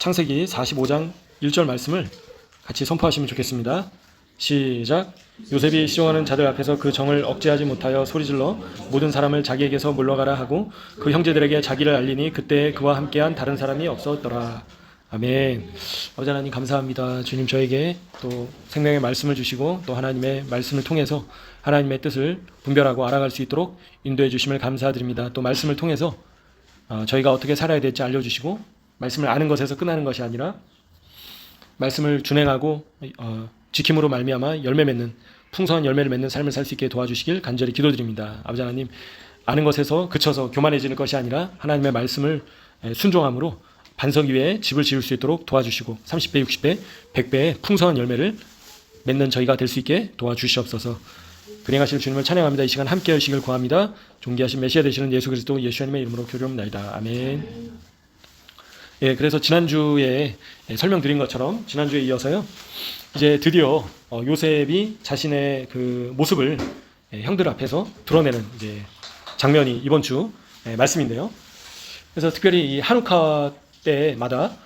창세기 45장 1절 말씀을 같이 선포하시면 좋겠습니다. 시작. 요셉이 시종하는 자들 앞에서 그 정을 억제하지 못하여 소리질러 모든 사람을 자기에게서 물러가라 하고 그 형제들에게 자기를 알리니 그때 그와 함께한 다른 사람이 없었더라. 아멘. 아버지 하나님 감사합니다. 주님 저에게 또 생명의 말씀을 주시고 또 하나님의 말씀을 통해서 하나님의 뜻을 분별하고 알아갈 수 있도록 인도해 주심을 감사드립니다. 또 말씀을 통해서 저희가 어떻게 살아야 될지 알려주시고 말씀을 아는 것에서 끝나는 것이 아니라 말씀을 준행하고 지킴으로 말미암아 열매 맺는 풍성한 열매를 맺는 삶을 살 수 있게 도와주시길 간절히 기도드립니다. 아버지 하나님, 아는 것에서 그쳐서 교만해지는 것이 아니라 하나님의 말씀을 순종함으로 반석 위에 집을 지을 수 있도록 도와주시고 30배, 60배, 100배의 풍성한 열매를 맺는 저희가 될 수 있게 도와주시옵소서. 불행하실 주님을 찬양합니다. 이 시간 함께 하시길 구합니다. 존귀하신 메시아 되시는 예수 그리스도 예수님의 이름으로 기도합니다. 아멘. 예, 그래서 지난주에 설명드린 것처럼 지난주에 이어서요. 이제 드디어 요셉이 자신의 그 모습을 형들 앞에서 드러내는 이제 장면이 이번 주 말씀인데요. 그래서 특별히 이 한우카 때마다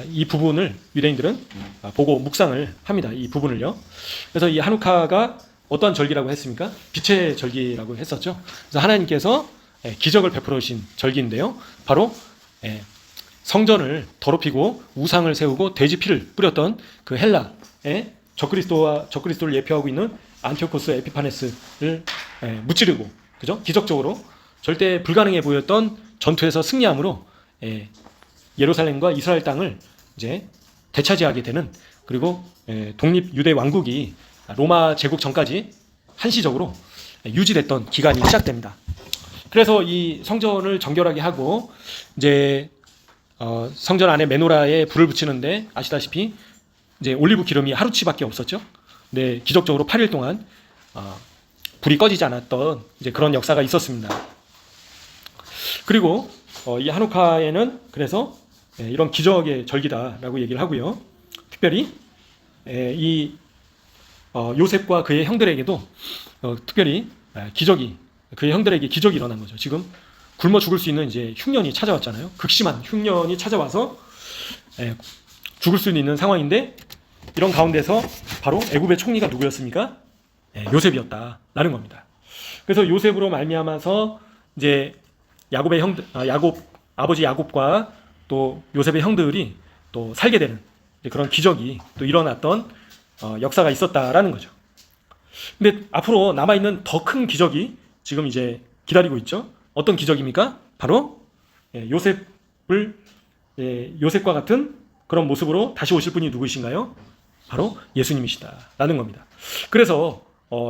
이 부분을 유대인들은 보고 묵상을 합니다. 이 부분을요. 그래서 이 한우카가 어떠한 절기라고 했습니까? 빛의 절기라고 했었죠. 그래서 하나님께서 기적을 베풀어 주신 절기인데요. 바로 성전을 더럽히고 우상을 세우고 돼지 피를 뿌렸던 그 헬라의 적그리스도를 예표하고 있는 안티오코스 에피파네스를 무찌르고, 그죠? 기적적으로 절대 불가능해 보였던 전투에서 승리함으로 예루살렘과 이스라엘 땅을 이제 되차지하게 되는, 그리고 독립 유대 왕국이 로마 제국 전까지 한시적으로 유지됐던 기간이 시작됩니다. 그래서 이 성전을 정결하게 하고 이제 성전 안에 메노라에 불을 붙이는데 아시다시피 이제 올리브 기름이 하루치밖에 없었죠. 근데 기적적으로 8일 동안 불이 꺼지지 않았던 이제 그런 역사가 있었습니다. 그리고 이 하누카에는 그래서 이런 기적의 절기다라고 얘기를 하고요. 특별히 이 요셉과 그의 형들에게도 특별히 그의 형들에게 기적이 일어난 거죠. 지금 굶어 죽을 수 있는 이제 흉년이 찾아왔잖아요. 극심한 흉년이 찾아와서 죽을 수 있는 상황인데, 이런 가운데서 바로 애굽의 총리가 누구였습니까? 요셉이었다라는 겁니다. 그래서 요셉으로 말미암아서 이제 아버지 야곱과 또 요셉의 형들이 또 살게 되는 그런 기적이 또 일어났던 역사가 있었다라는 거죠. 근데 앞으로 남아있는 더 큰 기적이 지금 이제 기다리고 있죠. 어떤 기적입니까? 바로 요셉과 같은 그런 모습으로 다시 오실 분이 누구이신가요? 바로 예수님이시다라는 겁니다. 그래서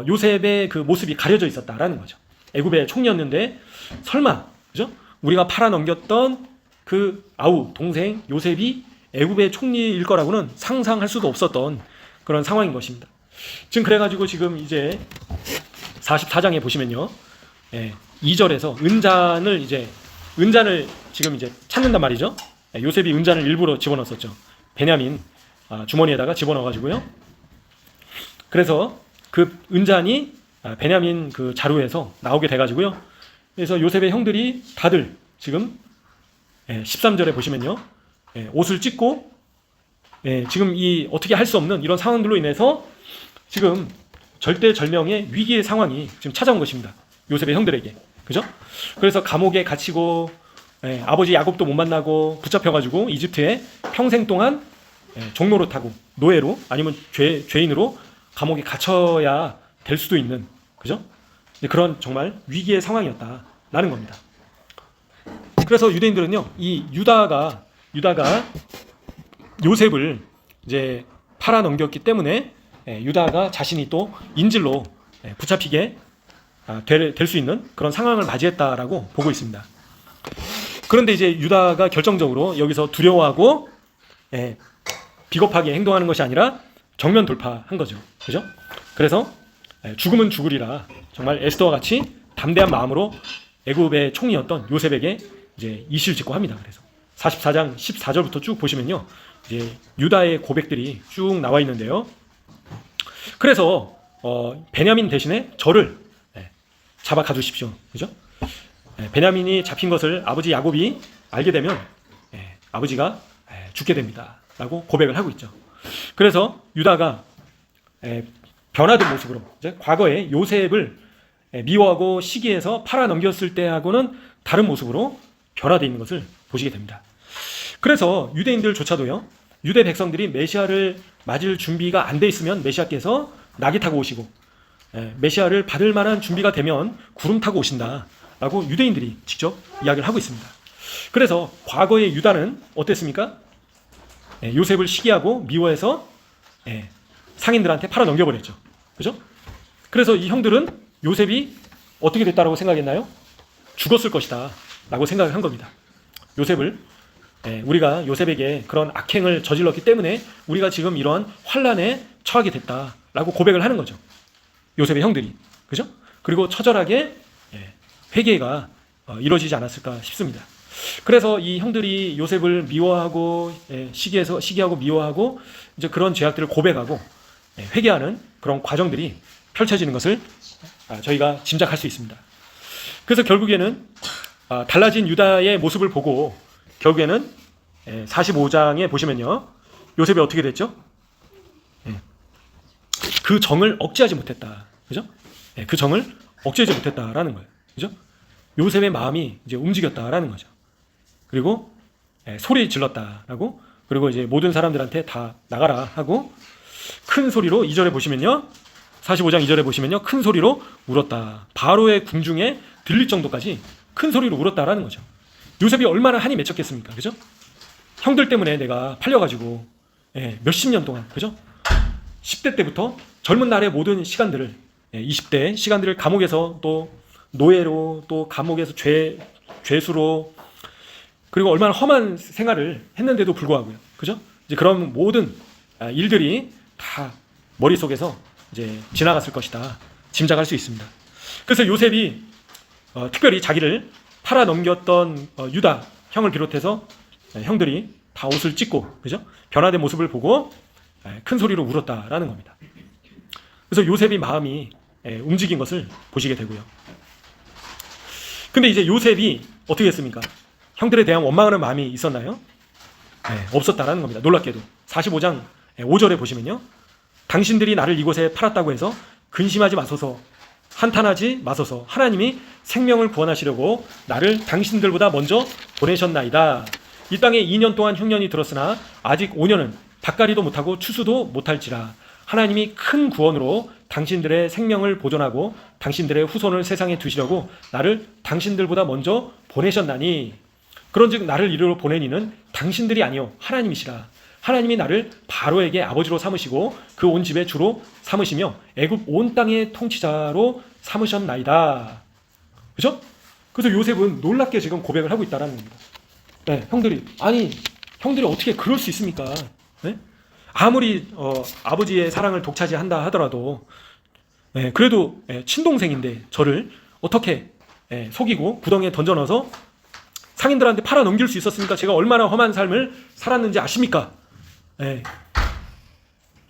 요셉의 그 모습이 가려져 있었다라는 거죠. 애굽의 총리였는데 설마, 그죠? 우리가 팔아넘겼던 그 동생 요셉이 애굽의 총리일 거라고는 상상할 수도 없었던 그런 상황인 것입니다. 지금 그래가지고 지금 이제 44장에 보시면요, 2절에서 은잔을 지금 이제 찾는단 말이죠. 요셉이 은잔을 일부러 집어넣었었죠. 베냐민 주머니에다가 집어넣어가지고요. 그래서 그 은잔이 베냐민 그 자루에서 나오게 돼가지고요. 그래서 요셉의 형들이 다들 지금 13절에 보시면요, 옷을 찢고 지금 이 어떻게 할 수 없는 이런 상황들로 인해서 지금 절대절명의 위기의 상황이 지금 찾아온 것입니다. 요셉의 형들에게. 그죠? 그래서 감옥에 갇히고 아버지 야곱도 못 만나고 붙잡혀가지고 이집트에 평생 동안 종노릇하고 노예로 아니면 죄인으로 감옥에 갇혀야 될 수도 있는, 그죠? 그런 정말 위기의 상황이었다라는 겁니다. 그래서 유대인들은요, 이 유다가 요셉을 이제 팔아넘겼기 때문에 유다가 자신이 또 인질로 붙잡히게 될 수 있는 그런 상황을 맞이했다라고 보고 있습니다. 그런데 이제 유다가 결정적으로 여기서 두려워하고 비겁하게 행동하는 것이 아니라 정면 돌파한 거죠. 그죠? 그래서 죽으면 죽으리라 정말 에스더와 같이 담대한 마음으로 애굽의 총리였던 요셉에게 이제 이실을 짓고 합니다. 그래서 44장 14절부터 쭉 보시면요, 이제 유다의 고백들이 쭉 나와 있는데요. 그래서 베냐민 대신에 저를 잡아 가두십시오. 그죠? 베냐민이 잡힌 것을 아버지 야곱이 알게 되면 아버지가 죽게 됩니다 라고 고백을 하고 있죠. 그래서 유다가 변화된 모습으로 이제 과거에 요셉을 미워하고 시기해서 팔아 넘겼을 때하고는 다른 모습으로 변화되어 있는 것을 보시게 됩니다. 그래서 유대인들조차도요, 유대 백성들이 메시아를 맞을 준비가 안 돼 있으면 메시아께서 낙이 타고 오시고, 메시아를 받을 만한 준비가 되면 구름 타고 오신다 라고 유대인들이 직접 이야기를 하고 있습니다. 그래서 과거의 유다는 어땠습니까? 요셉을 시기하고 미워해서 상인들한테 팔아 넘겨버렸죠. 그죠? 그래서 이 형들은 요셉이 어떻게 됐다라고 생각했나요? 죽었을 것이다 라고 생각을 한 겁니다. 요셉을, 우리가 요셉에게 그런 악행을 저질렀기 때문에 우리가 지금 이러한 환난에 처하게 됐다라고 고백을 하는 거죠. 요셉의 형들이. 그죠? 그리고 처절하게 회개가 이루어지지 않았을까 싶습니다. 그래서 이 형들이 요셉을 미워하고 시기하고 미워하고 이제 그런 죄악들을 고백하고 회개하는 그런 과정들이 펼쳐지는 것을 저희가 짐작할 수 있습니다. 그래서 결국에는 달라진 유다의 모습을 보고 결국에는 45장에 보시면요, 요셉이 어떻게 됐죠? 그 정을 억제하지 못했다. 그죠? 그 정을 억제하지 못했다라는 거예요. 그죠? 요셉의 마음이 이제 움직였다라는 거죠. 그리고 소리 질렀다라고, 그리고 이제 모든 사람들한테 다 나가라 하고 큰 소리로 2절에 보시면요, 45장 2절에 보시면요, 큰 소리로 울었다. 바로의 궁중에 들릴 정도까지 큰 소리로 울었다라는 거죠. 요셉이 얼마나 한이 맺혔겠습니까? 그죠? 형들 때문에 내가 팔려가지고 몇십 년 동안, 그죠? 10대 때부터 젊은 날의 모든 시간들을, 20대 시간들을 감옥에서 또 노예로, 또 감옥에서 죄수로, 그리고 얼마나 험한 생활을 했는데도 불구하고요. 그죠? 이제 그런 모든 일들이 다 머릿속에서 이제 지나갔을 것이다 짐작할 수 있습니다. 그래서 요셉이 특별히 자기를 팔아 넘겼던 유다 형을 비롯해서 형들이 다 옷을 찢고, 그죠? 변화된 모습을 보고 큰 소리로 울었다라는 겁니다. 그래서 요셉이 마음이 움직인 것을 보시게 되고요. 근데 이제 요셉이 어떻게 했습니까? 형들에 대한 원망하는 마음이 있었나요? 없었다라는 겁니다. 놀랍게도 45장 5절에 보시면요, 당신들이 나를 이곳에 팔았다고 해서 근심하지 마소서, 한탄하지 마소서. 하나님이 생명을 구원하시려고 나를 당신들보다 먼저 보내셨나이다. 이 땅에 2년 동안 흉년이 들었으나 아직 5년은 밭갈이도 못하고 추수도 못할지라. 하나님이 큰 구원으로 당신들의 생명을 보존하고 당신들의 후손을 세상에 두시려고 나를 당신들보다 먼저 보내셨나니, 그런즉 나를 이리로 보내니는 당신들이 아니요 하나님이시라. 하나님이 나를 바로에게 아버지로 삼으시고 그 온 집의 주로 삼으시며 애굽 온 땅의 통치자로 삼으셨나이다. 그죠? 그래서 요셉은 놀랍게 지금 고백을 하고 있다는 겁니다. 형들이 어떻게 그럴 수 있습니까? 아무리 아버지의 사랑을 독차지한다 하더라도 그래도 친동생인데 저를 어떻게 속이고 구덩이에 던져넣어서 상인들한테 팔아 넘길 수 있었습니까? 제가 얼마나 험한 삶을 살았는지 아십니까?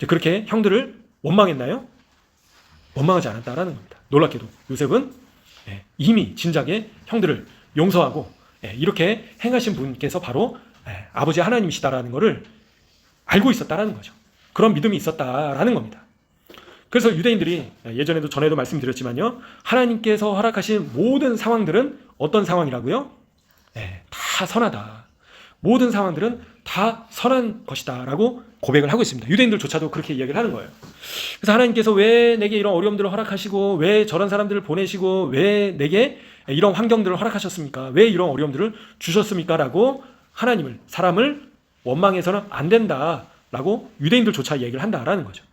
그렇게 형들을 원망했나요? 원망하지 않았다라는 겁니다. 놀랍게도 요셉은 이미 진작에 형들을 용서하고 이렇게 행하신 분께서 바로 아버지 하나님이시다라는 것을 알고 있었다라는 거죠. 그런 믿음이 있었다라는 겁니다. 그래서 유대인들이 예전에도 전에도 말씀드렸지만요, 하나님께서 허락하신 모든 상황들은 어떤 상황이라고요? 다 선하다. 모든 상황들은 다 선한 것이다 라고 고백을 하고 있습니다. 유대인들조차도 그렇게 이야기를 하는 거예요. 그래서 하나님께서 왜 내게 이런 어려움들을 허락하시고 왜 저런 사람들을 보내시고 왜 내게 이런 환경들을 허락하셨습니까? 왜 이런 어려움들을 주셨습니까? 라고 하나님을, 사람을 원망해서는 안 된다 라고 유대인들조차 얘기를 한다라는 거죠.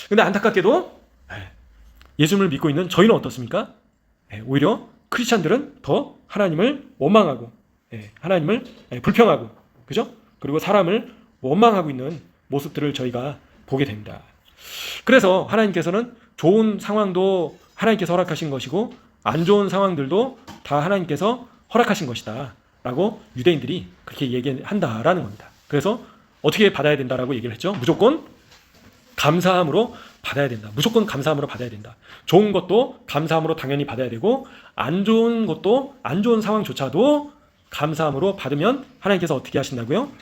근데 안타깝게도 예수님을 믿고 있는 저희는 어떻습니까? 오히려 크리스찬들은 더 하나님을 원망하고 하나님을 불평하고, 그죠? 그리고 사람을 원망하고 있는 모습들을 저희가 보게 됩니다. 그래서 하나님께서는 좋은 상황도 하나님께서 허락하신 것이고 안 좋은 상황들도 다 하나님께서 허락하신 것이다 라고 유대인들이 그렇게 얘기한다라는 겁니다. 그래서 어떻게 받아야 된다라고 얘기를 했죠? 무조건 감사함으로 받아야 된다. 무조건 감사함으로 받아야 된다. 좋은 것도 감사함으로 당연히 받아야 되고 안 좋은 것도, 안 좋은 상황조차도 감사함으로 받으면 하나님께서 어떻게 하신다고요?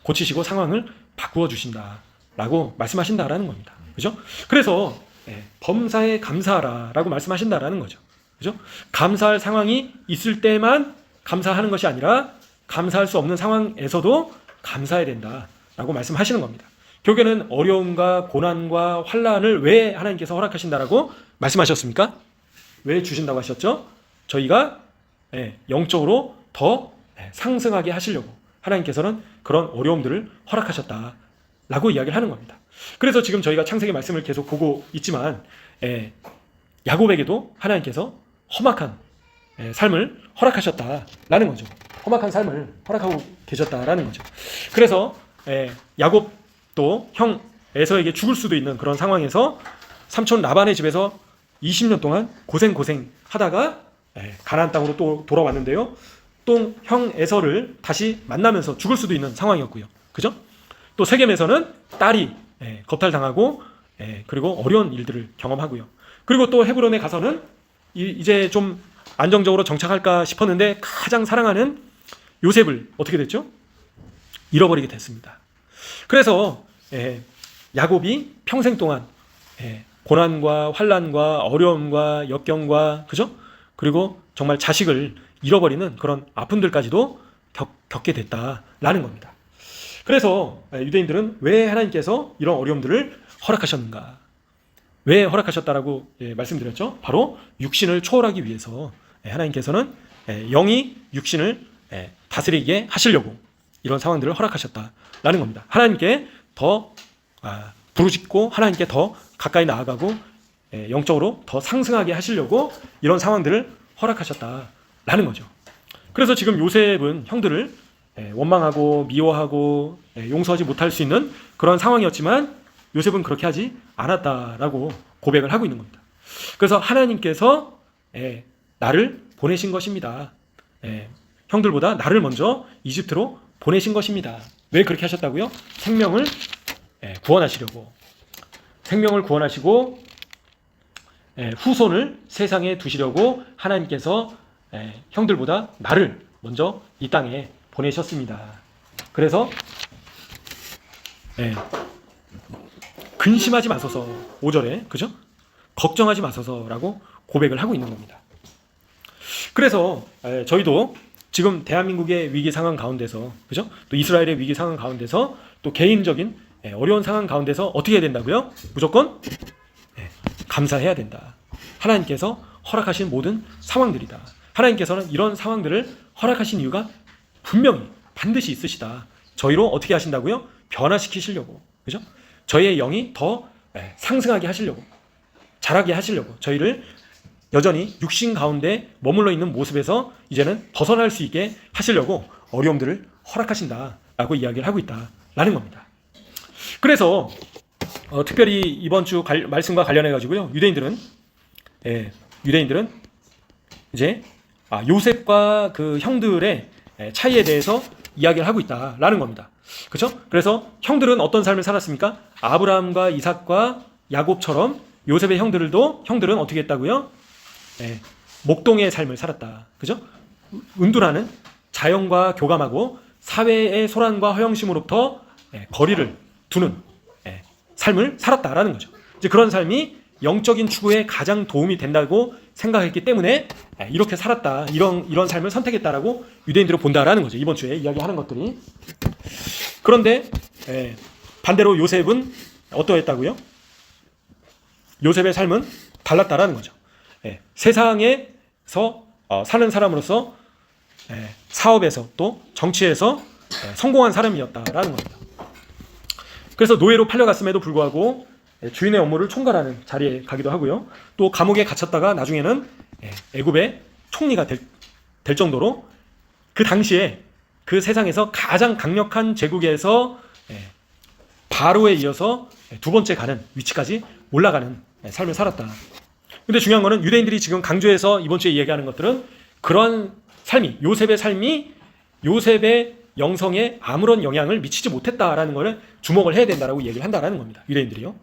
고치시고 상황을 바꾸어 주신다라고 말씀하신다라는 겁니다. 그죠? 그래서 범사에 감사하라라고 말씀하신다라는 거죠. 그죠? 감사할 상황이 있을 때만 감사하는 것이 아니라 감사할 수 없는 상황에서도 감사해야 된다라고 말씀하시는 겁니다. 결국에는 어려움과 고난과 환난을 왜 하나님께서 허락하신다라고 말씀하셨습니까? 왜 주신다고 하셨죠? 저희가 영적으로 더 상승하게 하시려고 하나님께서는 그런 어려움들을 허락하셨다라고 이야기를 하는 겁니다. 그래서 지금 저희가 창세기 말씀을 계속 보고 있지만 야곱에게도 하나님께서 험악한 삶을 허락하셨다라는 거죠. 험악한 삶을 허락하고 계셨다라는 거죠. 그래서 야곱도 형 에서에게 죽을 수도 있는 그런 상황에서 삼촌 라반의 집에서 20년 동안 고생 하다가 가나안 땅으로 또 돌아왔는데요. 또 형 에서를 다시 만나면서 죽을 수도 있는 상황이었고요. 그죠? 또 세겜에서는 딸이 겁탈당하고 그리고 어려운 일들을 경험하고요. 그리고 또 헤브론에 가서는 이제 좀 안정적으로 정착할까 싶었는데 가장 사랑하는 요셉을 어떻게 됐죠? 잃어버리게 됐습니다. 그래서 야곱이 평생 동안 고난과 환난과 어려움과 역경과 그죠? 그리고 정말 자식을 잃어버리는 그런 아픔들까지도 겪게 됐다라는 겁니다. 그래서 유대인들은 왜 하나님께서 이런 어려움들을 허락하셨는가? 왜 허락하셨다라고 말씀드렸죠? 바로 육신을 초월하기 위해서 하나님께서는 영이 육신을 다스리게 하시려고 이런 상황들을 허락하셨다라는 겁니다. 하나님께 더 부르짖고 하나님께 더 가까이 나아가고 영적으로 더 상승하게 하시려고 이런 상황들을 허락하셨다라는 거죠. 그래서 지금 요셉은 형들을 원망하고 미워하고 용서하지 못할 수 있는 그런 상황이었지만 요셉은 그렇게 하지 않았다라고 고백을 하고 있는 겁니다. 그래서 하나님께서 나를 보내신 것입니다. 형들보다 나를 먼저 이집트로 보내신 것입니다. 왜 그렇게 하셨다고요? 생명을 구원하시려고. 생명을 구원하시고 후손을 세상에 두시려고 하나님께서 형들보다 나를 먼저 이 땅에 보내셨습니다. 그래서 근심하지 마소서 5절에 그죠? 걱정하지 마소서라고 고백을 하고 있는 겁니다. 그래서 저희도 지금 대한민국의 위기 상황 가운데서 그죠? 또 이스라엘의 위기 상황 가운데서 또 개인적인 어려운 상황 가운데서 어떻게 해야 된다고요? 무조건 감사해야 된다. 하나님께서 허락하신 모든 상황들이다. 하나님께서는 이런 상황들을 허락하신 이유가 분명히 반드시 있으시다. 저희로 어떻게 하신다고요? 변화시키시려고. 그죠? 저희의 영이 더 상승하게 하시려고. 자라게 하시려고. 저희를 여전히 육신 가운데 머물러 있는 모습에서 이제는 벗어날 수 있게 하시려고 어려움들을 허락하신다라고 이야기를 하고 있다라는 겁니다. 그래서 특별히 이번 주 말씀과 관련해 가지고요. 유대인들은 이제 요셉과 그 형들의 차이에 대해서 이야기를 하고 있다라는 겁니다. 그렇죠? 그래서 형들은 어떤 삶을 살았습니까? 아브라함과 이삭과 야곱처럼 요셉의 형들은 어떻게 했다고요? 목동의 삶을 살았다. 그죠? 은둔하는 자연과 교감하고 사회의 소란과 허영심으로부터 거리를 두는 삶을 살았다라는 거죠. 이제 그런 삶이 영적인 추구에 가장 도움이 된다고 생각했기 때문에 이렇게 살았다. 이런 삶을 선택했다라고 유대인들은 본다라는 거죠. 이번 주에 이야기하는 것들이. 그런데 반대로 요셉은 어떠했다고요? 요셉의 삶은 달랐다라는 거죠. 세상에서 사는 사람으로서 사업에서 또 정치에서 성공한 사람이었다라는 겁니다. 그래서 노예로 팔려갔음에도 불구하고 주인의 업무를 총괄하는 자리에 가기도 하고요. 또 감옥에 갇혔다가 나중에는 애굽의 총리가 될 정도로 그 당시에 그 세상에서 가장 강력한 제국에서 바로에 이어서 두 번째 가는 위치까지 올라가는 삶을 살았다. 근데 중요한 거는 유대인들이 지금 강조해서 이번 주에 얘기하는 것들은 그런 삶이 요셉의 삶이 요셉의 영성에 아무런 영향을 미치지 못했다라는 것을 주목을 해야 된다라고 얘기를 한다라는 겁니다. 유대인들이요.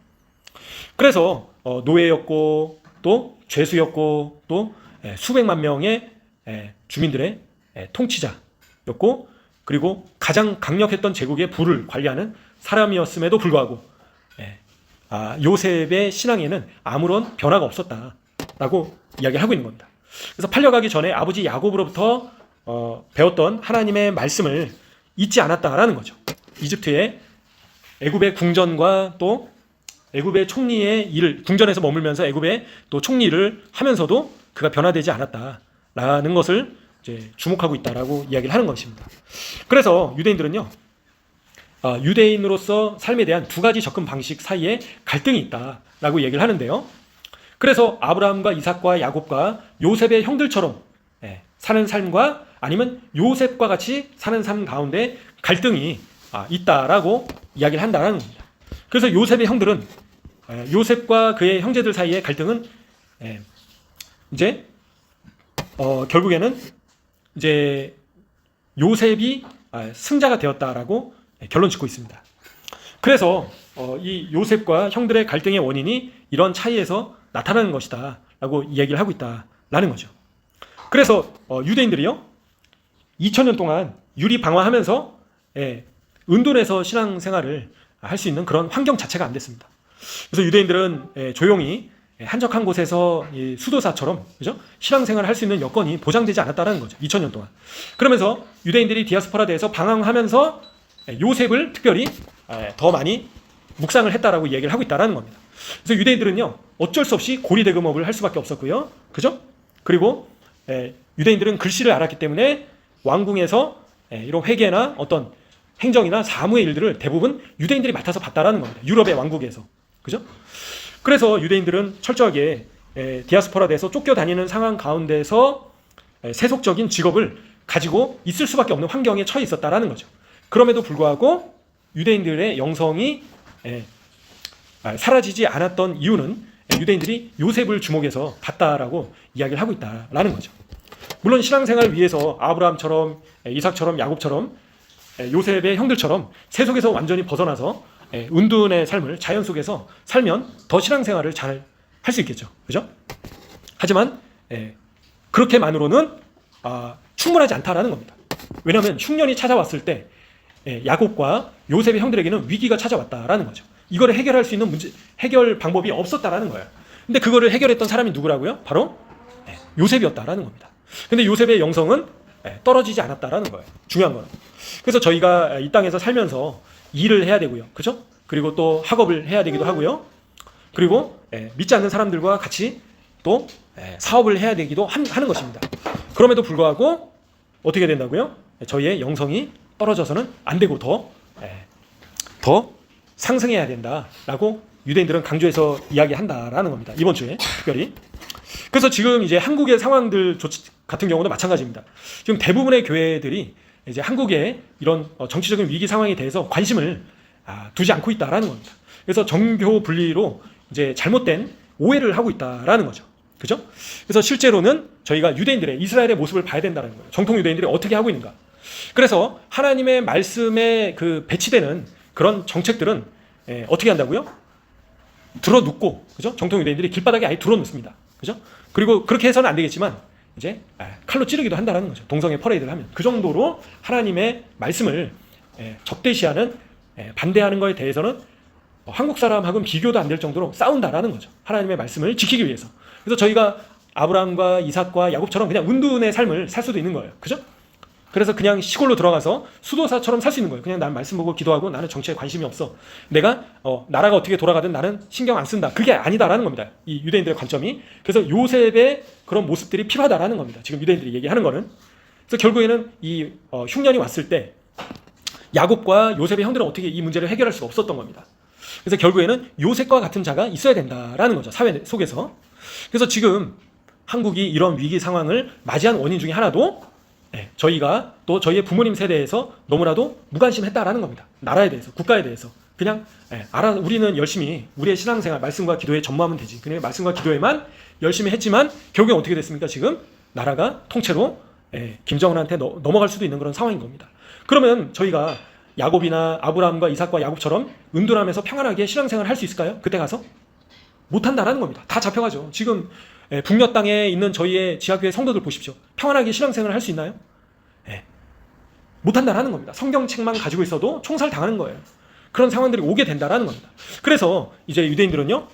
그래서 노예였고 또 죄수였고 또 수백만 명의 주민들의 통치자였고 그리고 가장 강력했던 제국의 부를 관리하는 사람이었음에도 불구하고 요셉의 신앙에는 아무런 변화가 없었다라고 이야기를 하고 있는 겁니다. 그래서 팔려가기 전에 아버지 야곱으로부터 배웠던 하나님의 말씀을 잊지 않았다라는 거죠. 이집트의 애굽의 궁전과 또 애굽의 총리의 일을, 궁전에서 머물면서 애굽의 또 총리를 하면서도 그가 변화되지 않았다라는 것을 이제 주목하고 있다라고 이야기를 하는 것입니다. 그래서 유대인들은요, 유대인으로서 삶에 대한 두 가지 접근 방식 사이에 갈등이 있다라고 얘기를 하는데요. 그래서 아브라함과 이삭과 야곱과 요셉의 형들처럼 사는 삶과 아니면 요셉과 같이 사는 삶 가운데 갈등이 있다라고 이야기를 한다는 겁니다. 그래서 요셉의 형들은 요셉과 그의 형제들 사이의 갈등은 이제 결국에는 이제 요셉이 승자가 되었다라고 결론 짓고 있습니다. 그래서 이 요셉과 형들의 갈등의 원인이 이런 차이에서 나타나는 것이다 라고 이야기를 하고 있다라는 거죠. 그래서 유대인들이요 2000년 동안 유리방화하면서 은둔해서 신앙생활을 할 수 있는 그런 환경 자체가 안 됐습니다. 그래서 유대인들은 조용히 한적한 곳에서 수도사처럼, 그죠? 신앙생활을 할 수 있는 여건이 보장되지 않았다는 거죠. 2000년 동안. 그러면서 유대인들이 디아스포라대에서 방황하면서 요셉을 특별히 더 많이 묵상을 했다라고 얘기를 하고 있다는 겁니다. 그래서 유대인들은요 어쩔 수 없이 고리대금업을 할 수밖에 없었고요, 그죠? 그리고 유대인들은 글씨를 알았기 때문에 왕궁에서 이런 회계나 어떤 행정이나 사무의 일들을 대부분 유대인들이 맡아서 봤다라는 겁니다. 유럽의 왕국에서, 그죠? 그래서 유대인들은 철저하게 디아스포라에서 쫓겨다니는 상황 가운데서 세속적인 직업을 가지고 있을 수밖에 없는 환경에 처해 있었다라는 거죠. 그럼에도 불구하고 유대인들의 영성이 사라지지 않았던 이유는 유대인들이 요셉을 주목해서 봤다라고 이야기를 하고 있다라는 거죠. 물론 신앙생활을 위해서 아브라함처럼 이삭처럼 야곱처럼 요셉의 형들처럼 세속에서 완전히 벗어나서 은둔의 삶을 자연 속에서 살면 더 신앙생활을 잘 할 수 있겠죠, 그죠? 하지만 그렇게만으로는 충분하지 않다라는 겁니다. 왜냐하면 흉년이 찾아왔을 때 야곱과 요셉의 형들에게는 위기가 찾아왔다라는 거죠. 이거를 해결할 수 있는 해결 방법이 없었다라는 거예요. 근데 그거를 해결했던 사람이 누구라고요? 바로 요셉이었다라는 겁니다. 근데 요셉의 영성은 떨어지지 않았다라는 거예요. 중요한 거는. 그래서 저희가 이 땅에서 살면서 일을 해야 되고요, 그죠? 그리고 또 학업을 해야 되기도 하고요. 그리고 믿지 않는 사람들과 같이 또 사업을 해야 되기도 하는 것입니다. 그럼에도 불구하고 어떻게 된다고요? 저희의 영성이 떨어져서는 안 되고 더 상승해야 된다라고 유대인들은 강조해서 이야기한다라는 겁니다. 이번 주에 특별히. 그래서 지금 이제 한국의 상황들 같은 경우도 마찬가지입니다. 지금 대부분의 교회들이 이제 한국의 이런 정치적인 위기 상황에 대해서 관심을 두지 않고 있다라는 겁니다. 그래서 정교 분리로 이제 잘못된 오해를 하고 있다라는 거죠. 그죠? 그래서 실제로는 저희가 유대인들의 이스라엘의 모습을 봐야 된다는 거예요. 정통 유대인들이 어떻게 하고 있는가. 그래서 하나님의 말씀에 배치되는 그런 정책들은 어떻게 한다고요? 들어눕고, 그죠? 정통 유대인들이 길바닥에 아예 들어눕습니다. 그죠? 그리고 그렇게 해서는 안 되겠지만 이제 칼로 찌르기도 한다는 거죠. 동성애 퍼레이드를 하면. 그 정도로 하나님의 말씀을 적대시하는, 반대하는 거에 대해서는 한국 사람하고는 비교도 안 될 정도로 싸운다라는 거죠. 하나님의 말씀을 지키기 위해서. 그래서 저희가 아브라함과 이삭과 야곱처럼 그냥 은둔의 삶을 살 수도 있는 거예요. 그죠? 그래서 그냥 시골로 들어가서 수도사처럼 살 수 있는 거예요. 그냥 난 말씀 보고 기도하고 나는 정치에 관심이 없어. 내가 나라가 어떻게 돌아가든 나는 신경 안 쓴다. 그게 아니다라는 겁니다. 이 유대인들의 관점이. 그래서 요셉의 그런 모습들이 필요하다라는 겁니다. 지금 유대인들이 얘기하는 거는. 그래서 결국에는 이 흉년이 왔을 때 야곱과 요셉의 형들은 어떻게 이 문제를 해결할 수가 없었던 겁니다. 그래서 결국에는 요셉과 같은 자가 있어야 된다라는 거죠. 사회 속에서. 그래서 지금 한국이 이런 위기 상황을 맞이한 원인 중에 하나도 저희가 또 저희의 부모님 세대에서 너무나도 무관심했다라는 겁니다. 나라에 대해서, 국가에 대해서. 그냥 우리는 열심히 우리의 신앙생활, 말씀과 기도에 전무하면 되지. 그냥 말씀과 기도에만 열심히 했지만 결국엔 어떻게 됐습니까? 지금 나라가 통째로 김정은한테 넘어갈 수도 있는 그런 상황인 겁니다. 그러면 저희가 야곱이나 아브라함과 이삭과 야곱처럼 은둔하면서 평안하게 신앙생활을 할 수 있을까요? 그때 가서? 못한다라는 겁니다. 다 잡혀가죠. 지금 북녘 땅에 있는 저희의 지하교회 성도들 보십시오. 평안하게 신앙생활을 할 수 있나요? 못한다라는 겁니다. 성경책만 가지고 있어도 총살당하는 거예요. 그런 상황들이 오게 된다라는 겁니다. 그래서 이제 유대인들은요,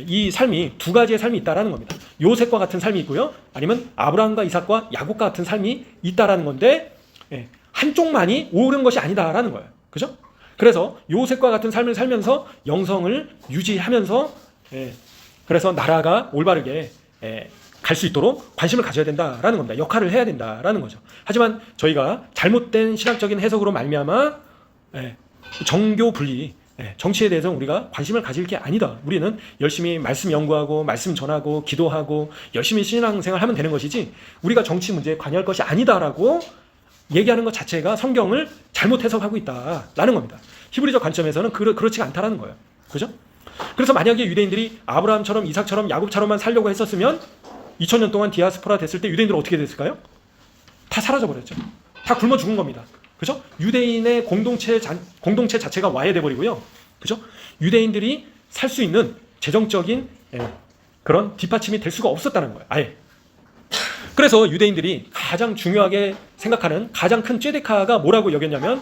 이 삶이 두 가지의 삶이 있다라는 겁니다. 요셉과 같은 삶이 있고요, 아니면 아브라함과 이삭과 야곱과 같은 삶이 있다라는 건데, 한쪽만이 옳은 것이 아니다라는 거예요. 그죠? 그래서 요셉과 같은 삶을 살면서 영성을 유지하면서, 그래서 나라가 올바르게 갈 수 있도록 관심을 가져야 된다라는 겁니다. 역할을 해야 된다라는 거죠. 하지만 저희가 잘못된 신학적인 해석으로 말미암아 정교 분리, 정치에 대해서 우리가 관심을 가질 게 아니다. 우리는 열심히 말씀 연구하고 말씀 전하고 기도하고 열심히 신앙생활 하면 되는 것이지 우리가 정치 문제에 관여할 것이 아니다라고 얘기하는 것 자체가 성경을 잘못 해석하고 있다라는 겁니다. 히브리적 관점에서는 그렇지가 않다라는 거예요. 그죠? 그래서 만약에 유대인들이 아브라함처럼 이삭처럼 야곱처럼만 살려고 했었으면 2000년 동안 디아스포라 됐을 때 유대인들은 어떻게 됐을까요? 다 사라져버렸죠. 다 굶어 죽은 겁니다. 그죠? 유대인의 공동체 자체가 와해돼 버리고요. 그죠? 유대인들이 살 수 있는 재정적인 그런 뒷받침이 될 수가 없었다는 거예요. 아예. 그래서 유대인들이 가장 중요하게 생각하는 가장 큰 ጼ데카가 뭐라고 여겼냐면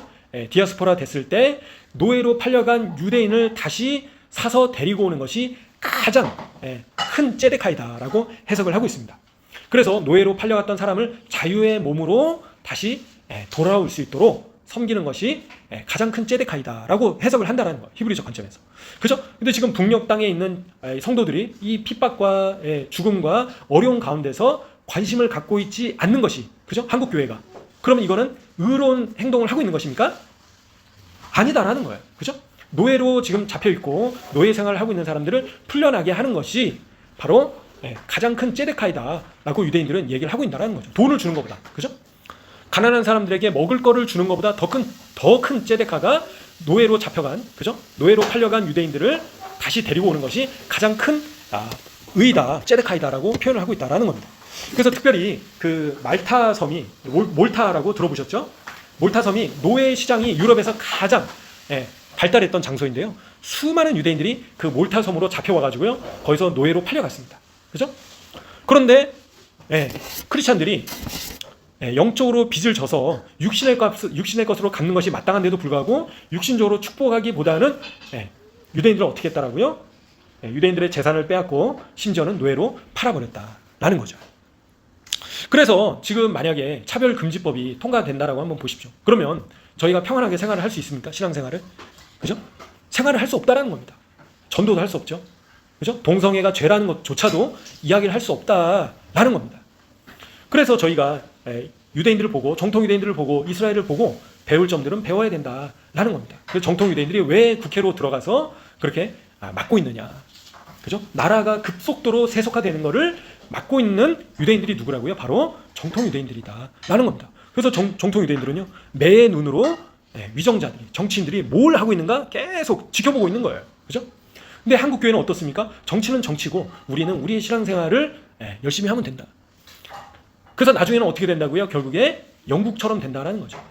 디아스포라 됐을 때 노예로 팔려간 유대인을 다시 사서 데리고 오는 것이 가장 큰 ጼ데카이다라고 해석을 하고 있습니다. 그래서 노예로 팔려갔던 사람을 자유의 몸으로 다시 돌아올 수 있도록 섬기는 것이 가장 큰 ጼ데카이다라고 해석을 한다는 거예요. 히브리적 관점에서. 그죠? 근데 지금 북녘 땅에 있는 성도들이 이 핍박과 죽음과 어려운 가운데서 관심을 갖고 있지 않는 것이, 그죠? 한국 교회가. 그러면 이거는 의로운 행동을 하고 있는 것입니까? 아니다라는 거예요. 그죠? 노예로 지금 잡혀 있고 노예 생활을 하고 있는 사람들을 풀려나게 하는 것이 바로 가장 큰 ጼ데카이다라고 유대인들은 얘기를 하고 있다는 거죠. 돈을 주는 것보다. 그죠? 가난한 사람들에게 먹을 거를 주는 것보다 더 큰 ጼ데카가 노예로 잡혀간, 그죠? 노예로 팔려간 유대인들을 다시 데리고 오는 것이 가장 큰 의다, ጼ데카이다라고 표현을 하고 있다라는 겁니다. 그래서 특별히 그 말타 섬이 몰타라고 들어보셨죠? 몰타 섬이 노예 시장이 유럽에서 가장 발달했던 장소인데요. 수많은 유대인들이 그 몰타 섬으로 잡혀와가지고요, 거기서 노예로 팔려갔습니다. 그죠? 그런데 크리스찬들이 영적으로 빚을 져서 육신의 것으로 갚는 것이 마땅한데도 불구하고 육신적으로 축복하기보다는 유대인들은 어떻게 했다라고요? 유대인들의 재산을 빼앗고 심지어는 노예로 팔아버렸다라는 거죠. 그래서 지금 만약에 차별금지법이 통과된다라고 한번 보십시오. 그러면 저희가 평안하게 생활을 할 수 있습니까? 신앙생활을? 그죠? 생활을 할 수 없다라는 겁니다. 전도도 할 수 없죠. 그죠? 동성애가 죄라는 것조차도 이야기를 할 수 없다라는 겁니다. 그래서 저희가 유대인들을 보고, 정통 유대인들을 보고, 이스라엘을 보고 배울 점들은 배워야 된다라는 겁니다. 그래서 정통 유대인들이 왜 국회로 들어가서 그렇게 막고 있느냐. 그죠? 나라가 급속도로 세속화되는 것을 막고 있는 유대인들이 누구라고요? 바로 정통 유대인들이다라는 겁니다. 그래서 정통 유대인들은요, 매의 눈으로 위정자들이, 정치인들이 뭘 하고 있는가 계속 지켜보고 있는 거예요. 그죠? 근데 한국 교회는 어떻습니까? 정치는 정치고 우리는 우리의 신앙생활을 열심히 하면 된다. 그래서 나중에는 어떻게 된다고요? 결국에 영국처럼 된다라는 거죠.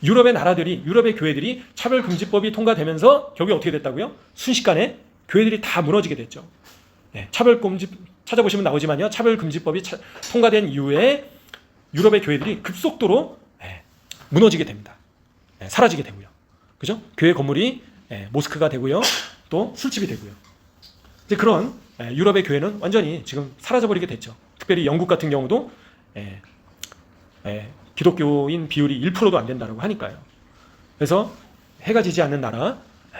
유럽의 나라들이, 유럽의 교회들이 차별금지법이 통과되면서 결국에 어떻게 됐다고요? 순식간에 교회들이 다 무너지게 됐죠. 차별금지 찾아보시면 나오지만요, 차별금지법이 통과된 이후에 유럽의 교회들이 급속도로 무너지게 됩니다. 사라지게 되고요. 그죠? 교회 건물이 모스크가 되고요, 또 술집이 되고요. 이제 그런 유럽의 교회는 완전히 지금 사라져버리게 됐죠. 특별히 영국 같은 경우도 기독교인 비율이 1%도 안 된다고 하니까요. 그래서 해가 지지 않는 나라,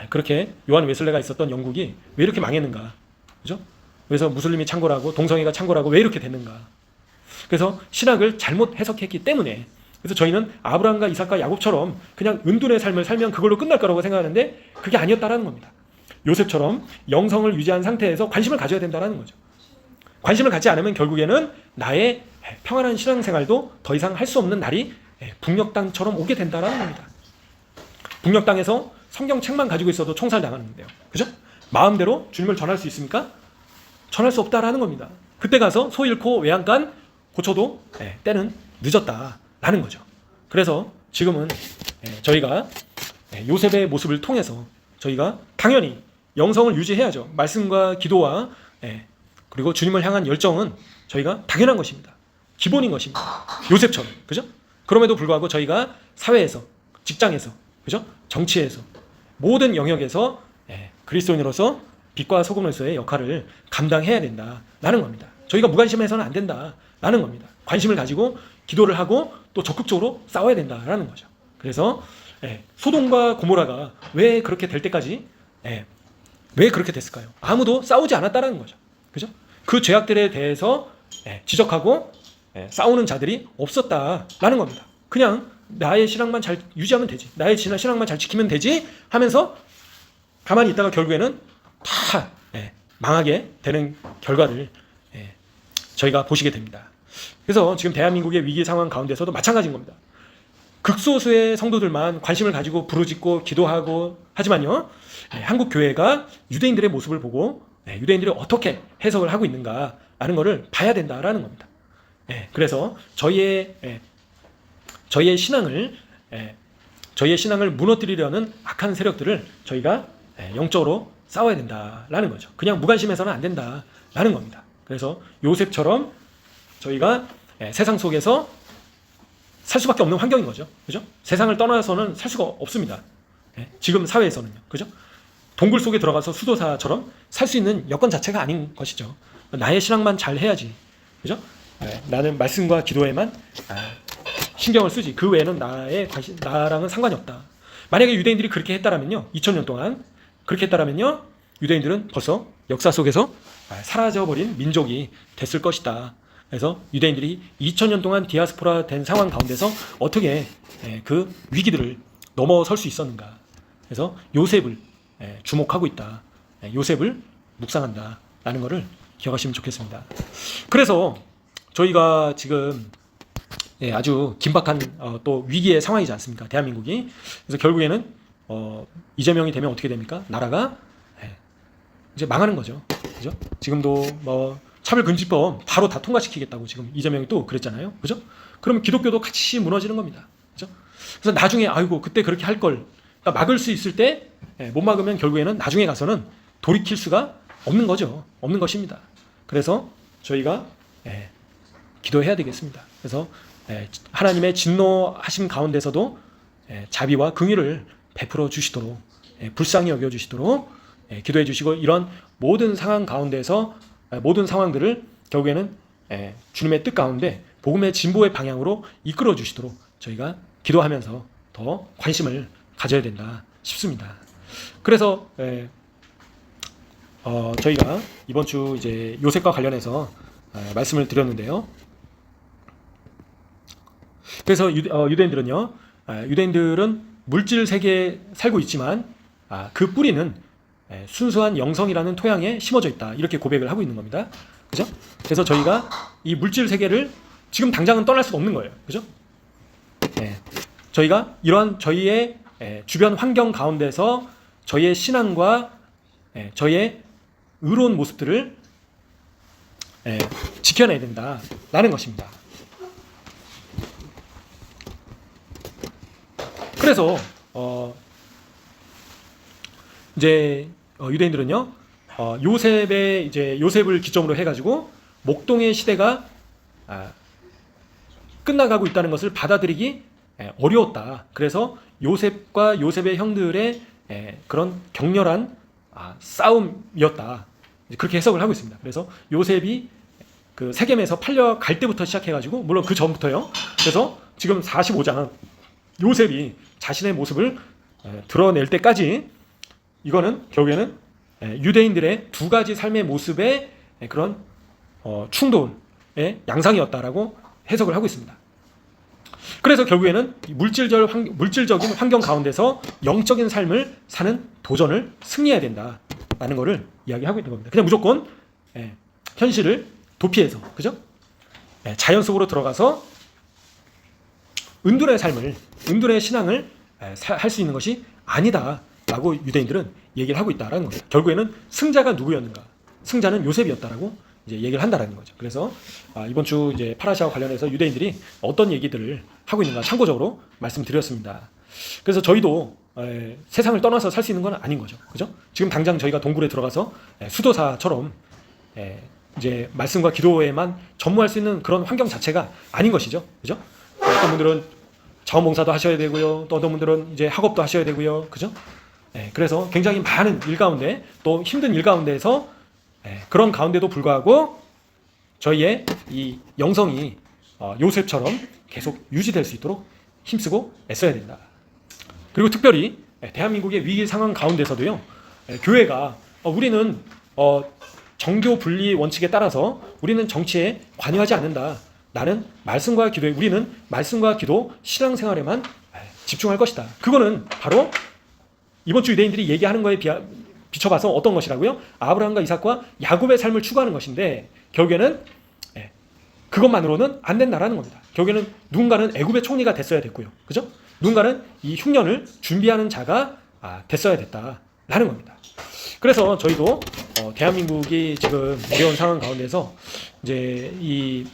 그렇게 요한 웨슬레가 있었던 영국이 왜 이렇게 망했는가? 그죠? 그래서 무슬림이 창궐하고 동성애가 창궐하고 왜 이렇게 됐는가? 그래서 신학을 잘못 해석했기 때문에, 그래서 저희는 아브라함과 이삭과 야곱처럼 그냥 은둔의 삶을 살면 그걸로 끝날 거라고 생각하는데 그게 아니었다라는 겁니다. 요셉처럼 영성을 유지한 상태에서 관심을 가져야 된다는 거죠. 관심을 갖지 않으면 결국에는 나의 평안한 신앙생활도 더 이상 할 수 없는 날이 북녘 땅처럼 오게 된다는 겁니다. 북녘 땅에서 성경책만 가지고 있어도 총살당하는데요. 그죠? 마음대로 주님을 전할 수 있습니까? 전할 수 없다라는 겁니다. 그때 가서 소 잃고 외양간 고쳐도 때는 늦었다라는 거죠. 그래서 지금은 저희가 요셉의 모습을 통해서 저희가 당연히 영성을 유지해야죠. 말씀과 기도와 그리고 주님을 향한 열정은 저희가 당연한 것입니다. 기본인 것입니다. 요셉처럼. 그죠? 그럼에도 불구하고 저희가 사회에서, 직장에서, 그죠? 정치에서, 모든 영역에서 그리스도인으로서 빛과 소금으로서의 역할을 감당해야 된다라는 겁니다. 저희가 무관심해서는 안 된다라는 겁니다. 관심을 가지고 기도를 하고 또 적극적으로 싸워야 된다라는 거죠. 그래서 소돔과 고모라가 왜 그렇게 될 때까지 왜 그렇게 됐을까요? 아무도 싸우지 않았다라는 거죠. 그죠? 그 죄악들에 대해서 지적하고 싸우는 자들이 없었다라는 겁니다. 그냥 나의 신앙만 잘 유지하면 되지, 나의 신앙만 잘 지키면 되지 하면서 가만히 있다가 결국에는 다 망하게 되는 결과를 저희가 보시게 됩니다. 그래서 지금 대한민국의 위기 상황 가운데서도 마찬가지인 겁니다. 극소수의 성도들만 관심을 가지고 부르짖고 기도하고 하지만요, 한국 교회가 유대인들의 모습을 보고 유대인들이 어떻게 해석을 하고 있는가라는 것을 봐야 된다라는 겁니다. 그래서 저희의 신앙을 무너뜨리려는 악한 세력들을 저희가 영적으로 싸워야 된다라는 거죠. 그냥 무관심해서는 안 된다라는 겁니다. 그래서 요셉처럼 저희가 세상 속에서 살 수밖에 없는 환경인 거죠. 그죠? 세상을 떠나서는 살 수가 없습니다. 지금 사회에서는요. 그죠? 동굴 속에 들어가서 수도사처럼 살 수 있는 여건 자체가 아닌 것이죠. 나의 신앙만 잘 해야지. 그죠? 나는 말씀과 기도에만 신경을 쓰지. 그 외에는 나랑은 상관이 없다. 만약에 유대인들이 그렇게 했다라면요, 2000년 동안 그렇게 했다라면요, 유대인들은 벌써 역사 속에서 사라져버린 민족이 됐을 것이다. 그래서 유대인들이 2000년 동안 디아스포라 된 상황 가운데서 어떻게 그 위기들을 넘어설 수 있었는가. 그래서 요셉을 주목하고 있다. 요셉을 묵상한다라는 것을 기억하시면 좋겠습니다. 그래서 저희가 지금 아주 긴박한 또 위기의 상황이지 않습니까? 대한민국이. 그래서 결국에는 이재명이 되면 어떻게 됩니까? 나라가 이제 망하는 거죠. 그죠? 지금도 뭐 차별금지법 바로 다 통과시키겠다고 지금 이재명이 또 그랬잖아요. 그죠? 그러면 기독교도 같이 무너지는 겁니다. 그죠? 그래서 나중에 아이고 그때 그렇게 할 걸, 그러니까 막을 수 있을 때 못 막으면 결국에는 나중에 가서는 돌이킬 수가 없는 거죠. 없는 것입니다. 그래서 저희가 기도해야 되겠습니다. 그래서 하나님의 진노하심 가운데서도 자비와 긍휼을 베풀어 주시도록, 불쌍히 여겨 주시도록 기도해 주시고, 이런 모든 상황 가운데서 모든 상황들을 결국에는 주님의 뜻 가운데 복음의 진보의 방향으로 이끌어 주시도록 저희가 기도하면서 더 관심을 가져야 된다 싶습니다. 그래서 저희가 이번 주 이제 요셉과 관련해서 말씀을 드렸는데요. 그래서 유대인들은 물질 세계에 살고 있지만 그 뿌리는 순수한 영성이라는 토양에 심어져 있다, 이렇게 고백을 하고 있는 겁니다. 그죠? 그래서 저희가 이 물질 세계를 지금 당장은 떠날 수가 없는 거예요. 그죠? 저희가 이러한 저희의 주변 환경 가운데서 저희의 신앙과 저희의 의로운 모습들을 지켜내야 된다라는 것입니다. 그래서 이제 유대인들은요, 요셉을 기점으로 해가지고 목동의 시대가 끝나가고 있다는 것을 받아들이기 어려웠다. 그래서 요셉과 요셉의 형들의 그런 격렬한 싸움이었다, 그렇게 해석을 하고 있습니다. 그래서 요셉이 그 세겜에서 팔려갈 때부터 시작해가지고, 물론 그 전부터요. 그래서 지금 45장 요셉이 자신의 모습을 드러낼 때까지 이거는 결국에는 유대인들의 두 가지 삶의 모습의 그런 충돌의 양상이었다라고 해석을 하고 있습니다. 그래서 결국에는 물질적인 환경 가운데서 영적인 삶을 사는 도전을 승리해야 된다라는 것을 이야기하고 있는 겁니다. 그냥 무조건 현실을 도피해서, 그죠? 자연 속으로 들어가서 은둔의 삶을, 은둔의 신앙을 할 수 있는 것이 아니다라고 유대인들은 얘기를 하고 있다라는 겁니다. 결국에는 승자가 누구였는가? 승자는 요셉이었다라고 이제 얘기를 한다라는 거죠. 그래서 이번 주 이제 파라시아와 관련해서 유대인들이 어떤 얘기들을 하고 있는가 참고적으로 말씀드렸습니다. 그래서 저희도 세상을 떠나서 살 수 있는 건 아닌 거죠. 그죠? 지금 당장 저희가 동굴에 들어가서 수도사처럼 이제 말씀과 기도에만 전무할 수 있는 그런 환경 자체가 아닌 것이죠. 그죠? 어떤 분들은 자원봉사도 하셔야 되고요. 또 어떤 분들은 이제 학업도 하셔야 되고요. 그죠? 그래서 굉장히 많은 일 가운데 또 힘든 일 가운데에서 그런 가운데도 불구하고 저희의 이 영성이 요셉처럼 계속 유지될 수 있도록 힘쓰고 애써야 된다. 그리고 특별히 대한민국의 위기 상황 가운데서도요, 교회가 우리는 정교 분리 원칙에 따라서 우리는 정치에 관여하지 않는다. 나는 말씀과 기도에, 우리는 말씀과 기도, 신앙생활에만 집중할 것이다. 그거는 바로 이번 주 유대인들이 얘기하는 거에 비춰봐서 어떤 것이라고요? 아브라함과 이삭과 야곱의 삶을 추구하는 것인데 결국에는 그것만으로는 안 된다라는 겁니다. 결국에는 누군가는 애굽의 총리가 됐어야 됐고요. 그죠? 누군가는 이 흉년을 준비하는 자가 됐어야 됐다라는 겁니다. 그래서 저희도 대한민국이 지금 어려운 상황 가운데서 이제 이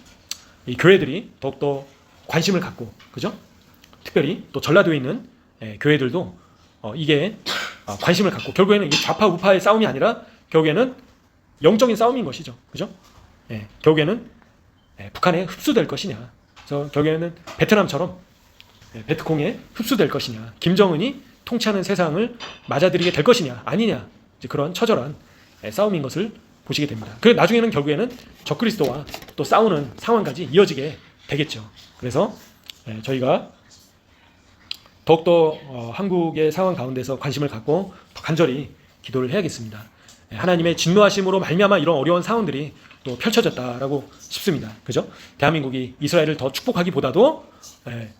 교회들이 더욱더 관심을 갖고, 그죠? 특별히 또 전라도에 있는 교회들도 이게 관심을 갖고, 결국에는 이게 좌파 우파의 싸움이 아니라 결국에는 영적인 싸움인 것이죠. 그죠? 결국에는 북한에 흡수될 것이냐, 그래서 결국에는 베트남처럼 베트콩에 흡수될 것이냐, 김정은이 통치하는 세상을 맞아들이게 될 것이냐 아니냐, 이제 그런 처절한 싸움인 것을 보시게 됩니다. 그래서 나중에는 결국에는 적그리스도와 또 싸우는 상황까지 이어지게 되겠죠. 그래서 저희가 더욱더 한국의 상황 가운데서 관심을 갖고 더 간절히 기도를 해야겠습니다. 하나님의 진노하심으로 말미암아 이런 어려운 상황들이 또 펼쳐졌다라고 싶습니다. 그죠? 대한민국이 이스라엘을 더 축복하기보다도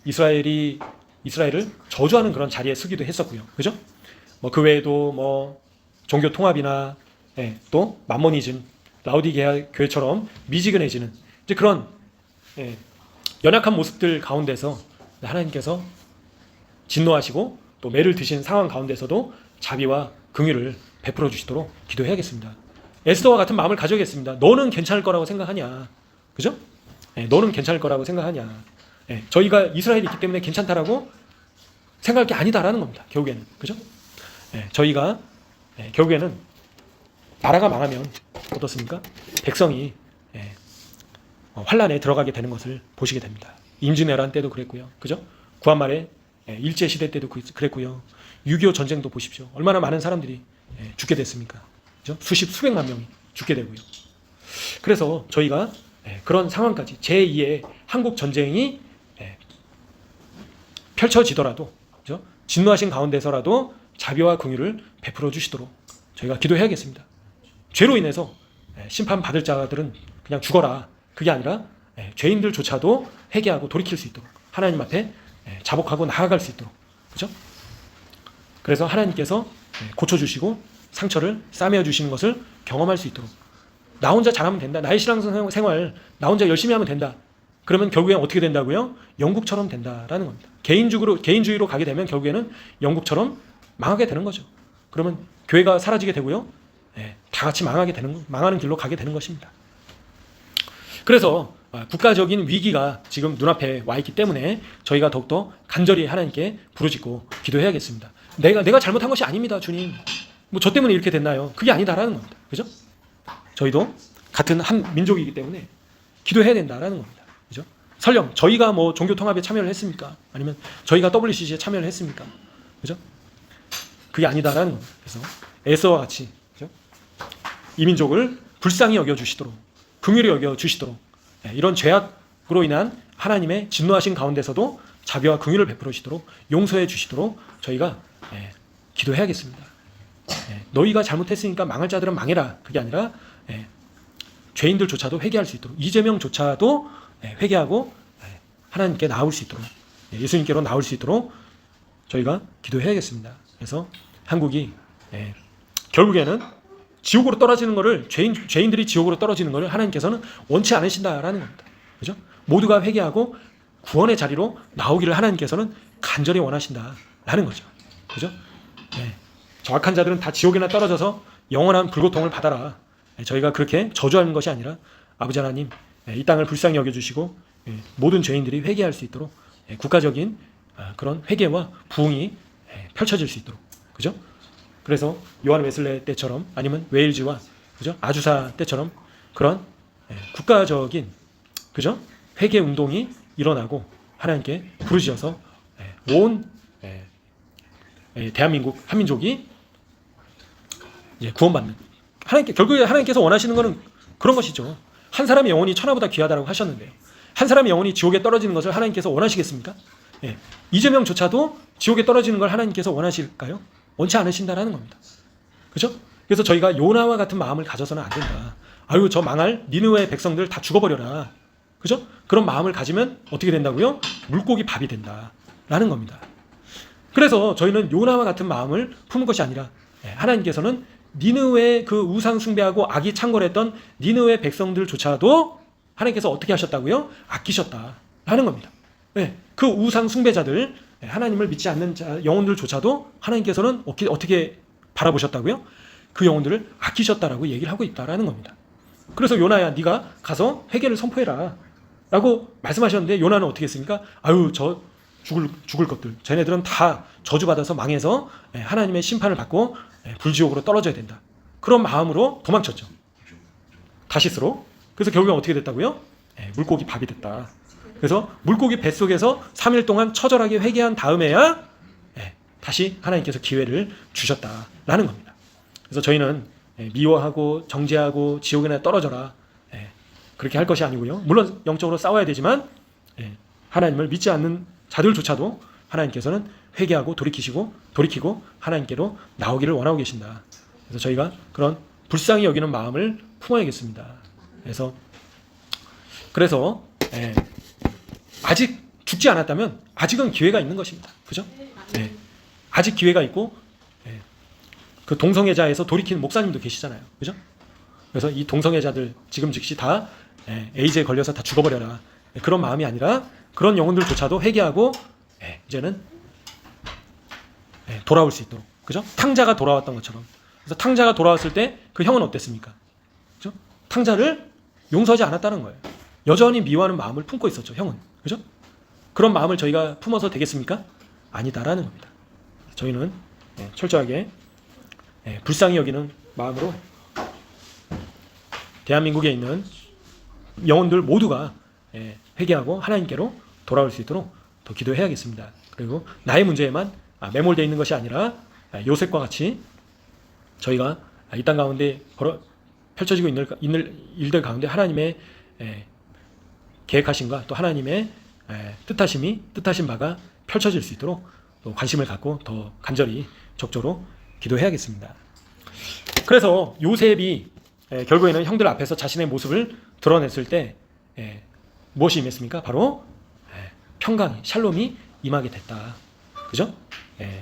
이스라엘을 저주하는 그런 자리에 서기도 했었고요. 그죠? 그 외에도 종교 통합이나 또 만모니즘, 라우디게아 교회처럼 미지근해지는 이제 그런 연약한 모습들 가운데서 하나님께서 진노하시고 또 매를 드신 상황 가운데서도 자비와 긍휼을 베풀어 주시도록 기도해야겠습니다. 에스더와 같은 마음을 가져야겠습니다. 너는 괜찮을 거라고 생각하냐? 그죠? 너는 괜찮을 거라고 생각하냐? 저희가 이스라엘이 있기 때문에 괜찮다라고 생각할 게 아니다라는 겁니다. 결국에는. 그죠? 저희가 결국에는 나라가 망하면 어떻습니까? 백성이 환란에 들어가게 되는 것을 보시게 됩니다. 임진왜란 때도 그랬고요. 그죠? 구한말에 일제시대 때도 그랬고요. 6.25 전쟁도 보십시오. 얼마나 많은 사람들이 죽게 됐습니까? 그죠? 수백만 명이 죽게 되고요. 그래서 저희가 그런 상황까지 제2의 한국 전쟁이 펼쳐지더라도, 그죠? 진노하신 가운데서라도 자비와 긍휼을 베풀어 주시도록 저희가 기도해야겠습니다. 죄로 인해서 심판받을 자들은 그냥 죽어라. 그게 아니라 죄인들조차도 회개하고 돌이킬 수 있도록 하나님 앞에 자복하고 나아갈 수 있도록, 그죠? 그래서 하나님께서 고쳐주시고 상처를 싸매어 주시는 것을 경험할 수 있도록, 나 혼자 잘하면 된다, 나의 신앙생활 나 혼자 열심히 하면 된다, 그러면 결국엔 어떻게 된다고요? 영국처럼 된다라는 겁니다. 개인주의로 가게 되면 결국에는 영국처럼 망하게 되는 거죠. 그러면 교회가 사라지게 되고요, 다 같이 망하는 길로 가게 되는 것입니다. 그래서 국가적인 위기가 지금 눈앞에 와 있기 때문에 저희가 더욱더 간절히 하나님께 부르짖고 기도해야겠습니다. 내가 잘못한 것이 아닙니다, 주님. 저 때문에 이렇게 됐나요? 그게 아니다라는 겁니다. 그죠? 저희도 같은 한 민족이기 때문에 기도해야 된다라는 겁니다. 그죠? 설령 저희가 종교 통합에 참여를 했습니까? 아니면 저희가 WCC에 참여를 했습니까? 그죠? 그게 아니다라는 겁니다. 그래서 에서와 같이, 그죠? 이 민족을 불쌍히 여겨 주시도록, 긍휼히 여겨 주시도록, 이런 죄악으로 인한 하나님의 진노하신 가운데서도 자비와 긍휼을 베풀어 주시도록, 용서해 주시도록 저희가 기도해야겠습니다. 너희가 잘못했으니까 망할 자들은 망해라. 그게 아니라 죄인들조차도 회개할 수 있도록, 이재명조차도 회개하고 하나님께 나올 수 있도록, 예수님께로 나올 수 있도록 저희가 기도해야겠습니다. 그래서 한국이 결국에는 지옥으로 떨어지는 것을, 죄인들이 지옥으로 떨어지는 것을 하나님께서는 원치 않으신다라는 겁니다. 그죠? 모두가 회개하고 구원의 자리로 나오기를 하나님께서는 간절히 원하신다라는 거죠. 그죠? 정확한 자들은 다 지옥에나 떨어져서 영원한 불고통을 받아라. 저희가 그렇게 저주하는 것이 아니라 아버지 하나님, 이 땅을 불쌍히 여겨주시고 모든 죄인들이 회개할 수 있도록 국가적인 그런 회개와 부흥이 펼쳐질 수 있도록, 그죠? 그래서 요한 웨슬레 때처럼, 아니면 웨일즈와, 그죠? 아주사 때처럼 그런 국가적인, 그죠? 회개 운동이 일어나고 하나님께 부르짖어서 온 대한민국 한민족이 구원받는 결국에 하나님께서 원하시는 것은 그런 것이죠. 한 사람의 영혼이 천하보다 귀하다고 하셨는데요. 한 사람의 영혼이 지옥에 떨어지는 것을 하나님께서 원하시겠습니까? 이재명조차도 지옥에 떨어지는 걸 하나님께서 원하실까요? 원치 않으신다라는 겁니다. 그죠? 그래서 저희가 요나와 같은 마음을 가져서는 안 된다. 아유, 저 망할 니느웨 백성들 다 죽어버려라. 그죠? 그런 마음을 가지면 어떻게 된다고요? 물고기 밥이 된다라는 겁니다. 그래서 저희는 요나와 같은 마음을 품은 것이 아니라 하나님께서는 니느웨 그 우상 숭배하고 악이 창궐했던 니느웨 백성들조차도 하나님께서 어떻게 하셨다고요? 아끼셨다라는 겁니다. 그 우상 숭배자들, 하나님을 믿지 않는 영혼들조차도 하나님께서는 어떻게 바라보셨다고요? 그 영혼들을 아끼셨다라고 얘기를 하고 있다라는 겁니다. 그래서 요나야, 네가 가서 회개를 선포해라 라고 말씀하셨는데, 요나는 어떻게 했습니까? 아유, 저 죽을 것들, 쟤네들은 다 저주받아서 망해서 하나님의 심판을 받고 불지옥으로 떨어져야 된다. 그런 마음으로 도망쳤죠. 다시스로. 그래서 결국엔 어떻게 됐다고요? 물고기 밥이 됐다. 그래서 물고기 뱃속에서 3일 동안 처절하게 회개한 다음에야 다시 하나님께서 기회를 주셨다라는 겁니다. 그래서 저희는 미워하고 정죄하고 지옥에 떨어져라 그렇게 할 것이 아니고요. 물론 영적으로 싸워야 되지만 하나님을 믿지 않는 자들조차도 하나님께서는 회개하고 돌이키고 하나님께로 나오기를 원하고 계신다. 그래서 저희가 그런 불쌍히 여기는 마음을 품어야겠습니다. 그래서 아직 죽지 않았다면 아직은 기회가 있는 것입니다. 그죠? 아직 기회가 있고 그 동성애자에서 돌이키는 목사님도 계시잖아요. 그죠? 그래서 이 동성애자들 지금 즉시 다 에이즈에 걸려서 다 죽어버려라. 그런 마음이 아니라 그런 영혼들조차도 회개하고 이제는 돌아올 수 있도록. 그죠? 탕자가 돌아왔던 것처럼. 그래서 탕자가 돌아왔을 때 그 형은 어땠습니까? 그죠? 탕자를 용서하지 않았다는 거예요. 여전히 미워하는 마음을 품고 있었죠, 형은. 그죠? 그런 마음을 저희가 품어서 되겠습니까? 아니다라는 겁니다. 저희는 철저하게 불쌍히 여기는 마음으로 대한민국에 있는 영혼들 모두가 회개하고 하나님께로 돌아올 수 있도록 더 기도해야겠습니다. 그리고 나의 문제에만 매몰되어 있는 것이 아니라 요셉과 같이 저희가 이 땅 가운데 펼쳐지고 있는 일들 가운데 하나님의 계획하심과 또 하나님의 뜻하신 바가 펼쳐질 수 있도록 또 관심을 갖고 더 간절히 적절로 기도해야겠습니다. 그래서 요셉이 결국에는 형들 앞에서 자신의 모습을 드러냈을 때 무엇이 임했습니까? 바로 평강, 샬롬이 임하게 됐다. 그죠?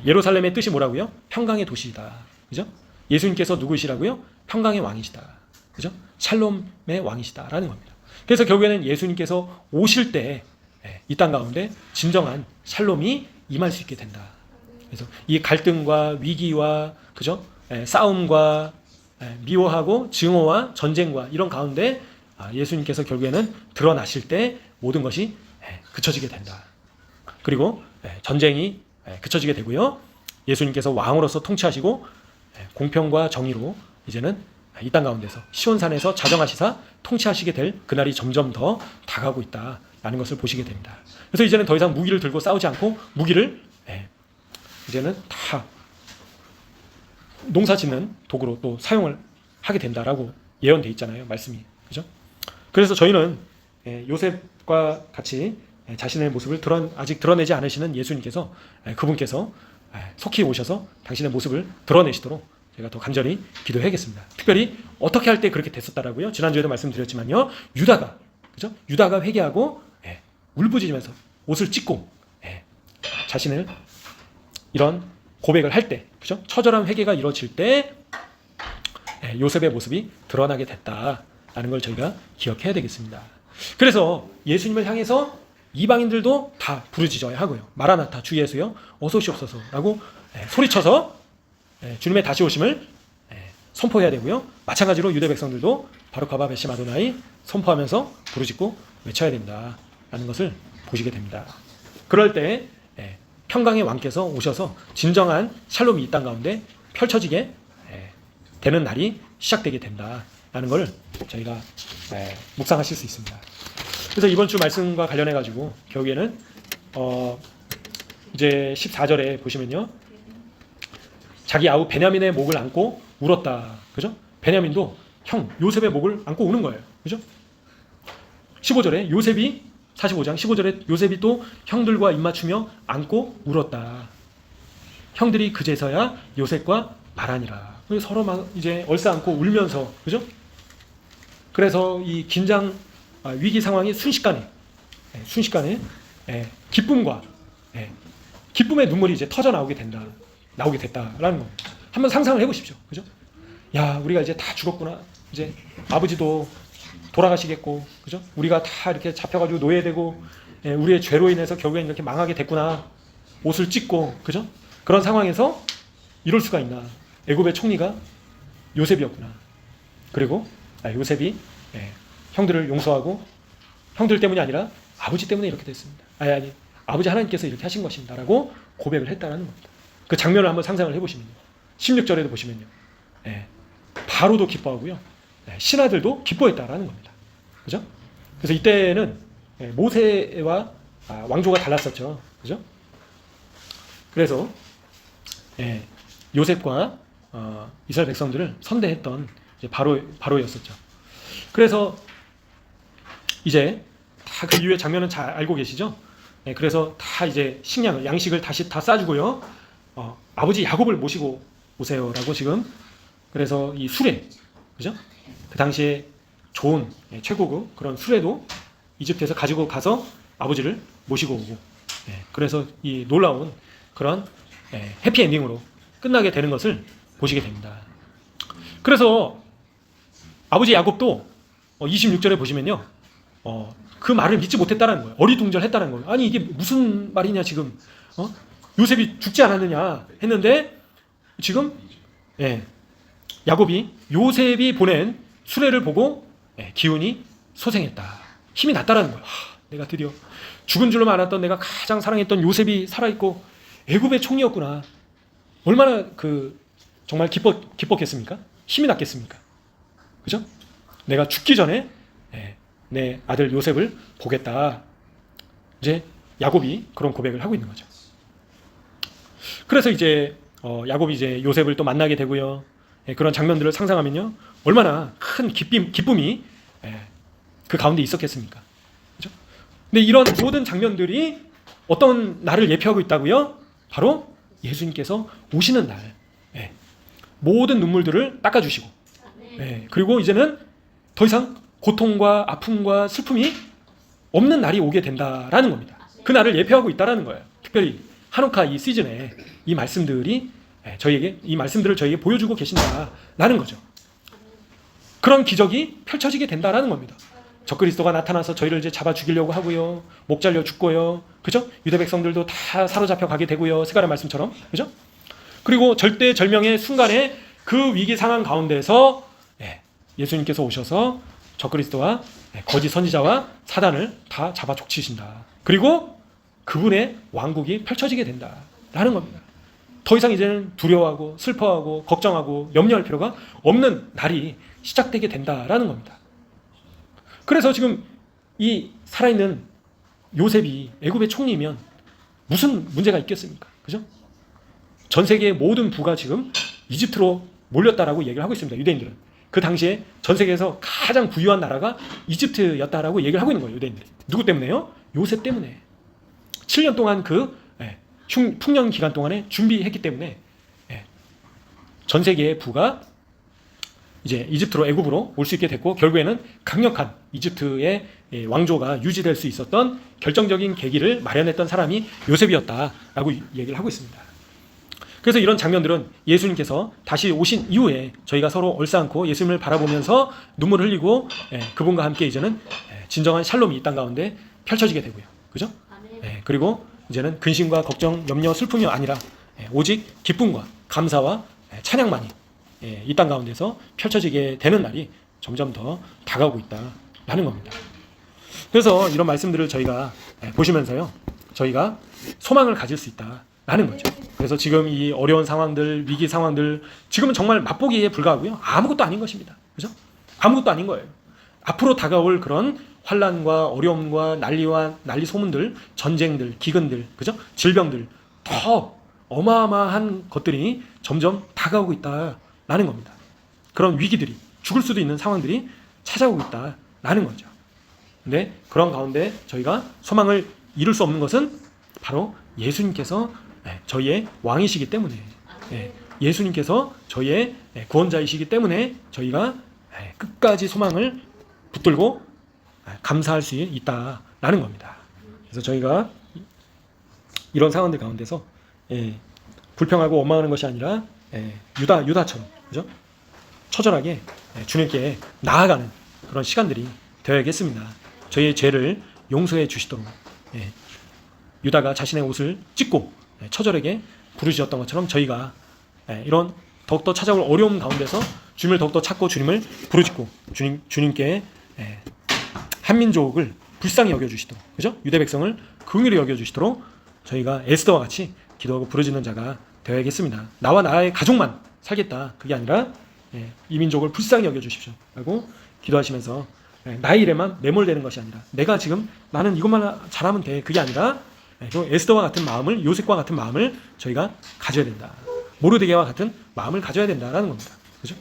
예루살렘의 뜻이 뭐라고요? 평강의 도시이다. 그죠? 예수님께서 누구시라고요? 평강의 왕이시다. 그죠? 샬롬의 왕이시다라는 겁니다. 그래서 결국에는 예수님께서 오실 때 이 땅 가운데 진정한 샬롬이 임할 수 있게 된다. 그래서 이 갈등과 위기와 그죠? 싸움과 미워하고 증오와 전쟁과 이런 가운데 예수님께서 결국에는 드러나실 때 모든 것이 그쳐지게 된다. 그리고 전쟁이 그쳐지게 되고요. 예수님께서 왕으로서 통치하시고 공평과 정의로 이제는 이 땅 가운데서 시온산에서 자정하시사 통치하시게 될 그날이 점점 더 다가오고 있다라는 것을 보시게 됩니다. 그래서 이제는 더 이상 무기를 들고 싸우지 않고 무기를 이제는 다 농사 짓는 도구로 또 사용을 하게 된다라고 예언되어 있잖아요. 말씀이. 그죠? 그래서 저희는 요셉과 같이 자신의 모습을 아직 드러내지 않으시는 예수님께서 그분께서 속히 오셔서 당신의 모습을 드러내시도록 제가 더 간절히 기도해야겠습니다. 특별히 어떻게 할 때 그렇게 됐었다라고요? 지난주에도 말씀드렸지만요. 그죠? 유다가 회개하고 울부짖으면서 옷을 찢고 자신을 이런 고백을 할 때, 그죠? 처절한 회개가 이루어질 때 요셉의 모습이 드러나게 됐다라는 걸 저희가 기억해야 되겠습니다. 그래서 예수님을 향해서 이방인들도 다 부르짖어야 하고요. 마라나타 주 예수여 어서 오시옵소서라고 소리쳐서 주님의 다시 오심을 선포해야 되고요. 마찬가지로 유대 백성들도 바루카바 베심 아도나이 선포하면서 부르짖고 외쳐야 된다라는 것을 보시게 됩니다. 그럴 때 평강의 왕께서 오셔서 진정한 샬롬이 이 땅 가운데 펼쳐지게 되는 날이 시작되게 된다라는 걸 저희가 묵상하실 수 있습니다. 그래서 이번 주 말씀과 관련해 가지고 결국에는 이제 14절에 보시면요. 자기 아우 베냐민의 목을 안고 울었다. 그죠? 베냐민도 형 요셉의 목을 안고 우는 거예요. 그죠? 15절에 요셉이 45장 15절에 요셉이 또 형들과 입맞추며 안고 울었다. 형들이 그제서야 요셉과 말하니라. 서로 막 이제 얼싸안고 울면서, 그죠? 그래서 이 긴장 위기 상황이 순식간에 기쁨과 기쁨의 눈물이 이제 터져 나오게 됐다라는 겁니다. 한번 상상을 해보십시오, 그죠? 야, 우리가 이제 다 죽었구나. 이제 아버지도 돌아가시겠고, 그죠? 우리가 다 이렇게 잡혀가지고 노예되고, 우리의 죄로 인해서 결국엔 이렇게 망하게 됐구나. 옷을 찢고, 그죠? 그런 상황에서 이럴 수가 있나? 애굽의 총리가 요셉이었구나. 그리고 요셉이 형들을 용서하고 형들 때문이 아니라 아버지 때문에 이렇게 됐습니다. 아니 아버지 하나님께서 이렇게 하신 것입니다라고 고백을 했다는 겁니다. 그 장면을 한번 상상을 해보시면요. 16절에도 보시면요. 바로도 기뻐하고요. 신하들도 기뻐했다라는 겁니다. 그죠? 그래서 이때는 모세와 왕조가 달랐었죠. 그죠? 그래서 요셉과 이스라엘 백성들을 선대했던 이제 바로였었죠. 그래서 이제 다 그 이후의 장면은 잘 알고 계시죠? 그래서 다 이제 양식을 다시 다 싸주고요. 아버지 야곱을 모시고 오세요라고 지금. 그래서 이 수레, 그죠? 그 당시에 좋은 최고급 그런 수레도 이집트에서 가지고 가서 아버지를 모시고 오고. 그래서 이 놀라운 그런 해피엔딩으로 끝나게 되는 것을 보시게 됩니다. 그래서 아버지 야곱도 26절에 보시면요. 그 말을 믿지 못했다는 거예요. 어리둥절했다는 거예요. 아니 이게 무슨 말이냐 지금. 요셉이 죽지 않았느냐 했는데 지금 야곱이 요셉이 보낸 수레를 보고 기운이 소생했다. 힘이 났다라는 거예요. 내가 드디어 죽은 줄로만 알았던 내가 가장 사랑했던 요셉이 살아있고 애굽의 총리였구나. 얼마나 정말 기뻤겠습니까? 힘이 났겠습니까? 그죠? 내가 죽기 전에 내 아들 요셉을 보겠다. 이제 야곱이 그런 고백을 하고 있는 거죠. 그래서 이제 야곱이 이제 요셉을 또 만나게 되고요. 그런 장면들을 상상하면요. 얼마나 큰 기쁨이 그 가운데 있었겠습니까? 그죠? 근데 이런 모든 장면들이 어떤 날을 예표하고 있다고요? 바로 예수님께서 오시는 날. 모든 눈물들을 닦아주시고 그리고 이제는 더 이상 고통과 아픔과 슬픔이 없는 날이 오게 된다라는 겁니다. 그 날을 예표하고 있다라는 거예요. 특별히 하누카 이 시즌에 이 말씀들이 이 말씀들을 저희에게 보여주고 계신다라는 거죠. 그런 기적이 펼쳐지게 된다라는 겁니다. 적그리스도가 나타나서 저희를 이제 잡아 죽이려고 하고요. 목 잘려 죽고요. 그죠? 유대 백성들도 다 사로잡혀 가게 되고요. 스가랴 말씀처럼. 그죠? 그리고 절대절명의 순간에 그 위기 상황 가운데서 예수님께서 오셔서 적그리스도와 거짓 선지자와 사단을 다 잡아 족치신다. 그리고 그분의 왕국이 펼쳐지게 된다라는 겁니다. 더 이상 이제는 두려워하고 슬퍼하고 걱정하고 염려할 필요가 없는 날이 시작되게 된다라는 겁니다. 그래서 지금 이 살아있는 요셉이 애굽의 총리면 무슨 문제가 있겠습니까? 그죠? 전 세계의 모든 부가 지금 이집트로 몰렸다라고 얘기를 하고 있습니다. 유대인들은. 그 당시에 전 세계에서 가장 부유한 나라가 이집트였다라고 얘기를 하고 있는 거예요. 유대인들이. 누구 때문에요? 요셉 때문에. 7년 동안 그 풍년 기간 동안에 준비했기 때문에 전 세계의 부가 이제 이집트로 애굽으로 올 수 있게 됐고 결국에는 강력한 이집트의 왕조가 유지될 수 있었던 결정적인 계기를 마련했던 사람이 요셉이었다라고 얘기를 하고 있습니다. 그래서 이런 장면들은 예수님께서 다시 오신 이후에 저희가 서로 얼싸안고 예수님을 바라보면서 눈물을 흘리고 그분과 함께 이제는 진정한 샬롬이 이 땅 가운데 펼쳐지게 되고요. 그죠? 그리고 이제는 근심과 걱정, 염려, 슬픔이 아니라 오직 기쁨과 감사와 찬양만이 이 땅 가운데서 펼쳐지게 되는 날이 점점 더 다가오고 있다라는 겁니다. 그래서 이런 말씀들을 저희가 보시면서요. 저희가 소망을 가질 수 있다라는 거죠. 그래서 지금 이 어려운 상황들, 위기 상황들 지금은 정말 맛보기에 불과하고요. 아무것도 아닌 것입니다. 그죠? 아무것도 아닌 거예요. 앞으로 다가올 그런 환난과 어려움과 난리 소문들, 전쟁들, 기근들, 그죠? 질병들 더 어마어마한 것들이 점점 다가오고 있다라는 겁니다. 그런 위기들이, 죽을 수도 있는 상황들이 찾아오고 있다라는 거죠. 근데 그런 가운데 저희가 소망을 이룰 수 없는 것은 바로 예수님께서 저희의 왕이시기 때문에, 예수님께서 저희의 구원자이시기 때문에 저희가 끝까지 소망을 붙들고 감사할 수 있다라는 겁니다. 그래서 저희가 이런 상황들 가운데서 불평하고 원망하는 것이 아니라 유다처럼, 그죠? 처절하게 주님께 나아가는 그런 시간들이 되어야겠습니다. 저희의 죄를 용서해 주시도록, 유다가 자신의 옷을 찢고 처절하게 부르짖었던 것처럼 저희가 이런 더욱더 찾아올 어려움 가운데서 주님을 더욱더 찾고 주님을 부르짖고 주님께 한민족을 불쌍히 여겨주시도록, 그죠? 유대 백성을 긍휼히 여겨주시도록 저희가 에스더와 같이 기도하고 부르짖는 자가 되어야겠습니다. 나와 나의 가족만 살겠다, 그게 아니라 이 민족을 불쌍히 여겨주십시오 라고 기도하시면서 나의 일에만 매몰되는 것이 아니라 내가 지금 나는 이것만 잘하면 돼, 그게 아니라 에스더와 같은 마음을, 요셉과 같은 마음을 저희가 가져야 된다. 모르드게와 같은 마음을 가져야 된다라는 겁니다. 그죠?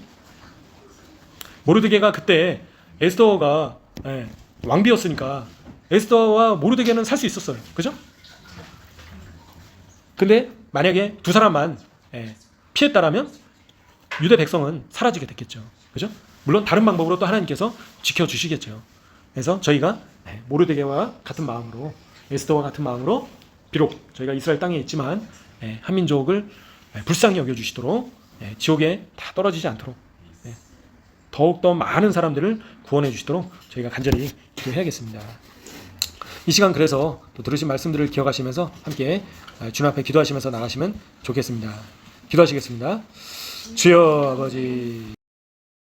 모르드게가 그때 에스더가 왕비였으니까 에스더와 모르드게는 살 수 있었어요. 그죠? 근데 만약에 두 사람만 피했다라면 유대 백성은 사라지게 됐겠죠. 그죠? 물론 다른 방법으로 또 하나님께서 지켜주시겠죠. 그래서 저희가 모르드게와 같은 마음으로, 에스더와 같은 마음으로, 비록 저희가 이스라엘 땅에 있지만 한민족을 불쌍히 여겨주시도록, 지옥에 다 떨어지지 않도록 더욱더 많은 사람들을 구원해 주시도록 저희가 간절히 기도해야겠습니다. 이 시간 그래서 또 들으신 말씀들을 기억하시면서 함께 주님 앞에 기도하시면서 나가시면 좋겠습니다. 기도하시겠습니다. 주여 아버지,